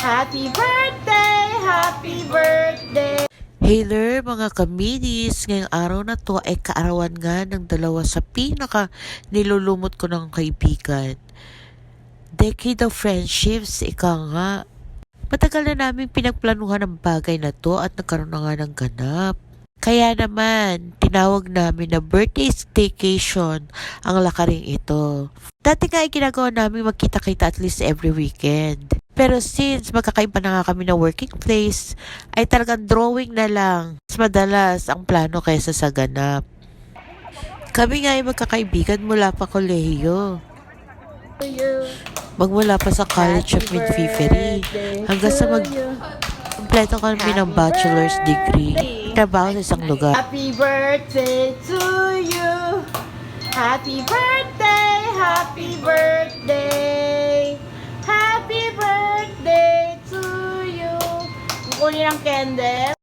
Happy birthday! Happy birthday! Hey there mga kaminis! Ngayong araw na to ay kaarawan nga ng dalawa sa pinaka nilulumot ko ng kaibigan. Decade of friendships, ika nga. Matagal na namin pinagplanuhan ang bagay na to at nagkaroon na nga ng ganap. Kaya naman, tinawag namin na birthday staycation ang lakaring ito. Dati nga ay ginagawa namin magkita-kita at least every weekend. Pero since magkakaiba na nga kami na working place, ay talagang drawing na lang. Mas madalas ang plano kaysa sa ganap. Kami nga ay magkakaibigan mula pa kolehiyo. Magmula pa sa College of Midwifery hanggang sa kompleto kami ng bachelor's degree. Trabaho sa isang lugar. Happy birthday to you! Happy birthday! Happy birthday! Happy birthday to you! Kukunin ang candle.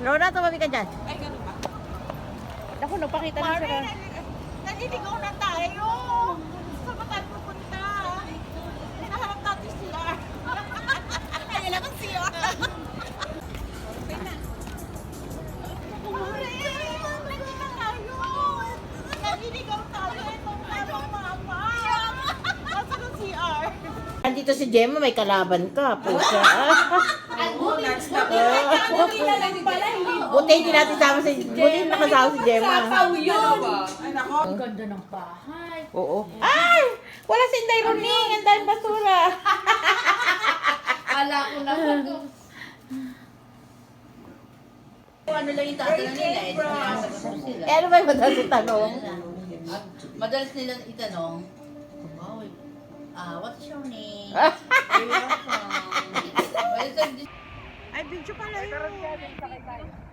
Rona, tumabi ka dyan. Ay, ganun ba? Ako, nagpakita na siya. Naliligaw na tayo! Saan ba tayo pupunta? Hinahanap natin CR. Kailan ang CR? Okay na. Pare! Nagkita tayo! Naliligaw tayo! Itong tamang mama! Nasaan ang CR? Andito si Gemma, may kalaban ka. Pusa. Buti na lang pala, hindi Buti hindi natin sama si Buti nakasama si Gemma. yun! Ay, nako. Ang ganda ng bahay. Oo. Ay! Wala si Inday Roning. Ang dahil basura. Kala ko naman. Ano lang yung tatanong nila eh. Sinasagot mo sila. Eh, ano ba yung madalas yung tanong? Madalas nilang itanong, what's your name? Where you are from? Ay, video pala yun.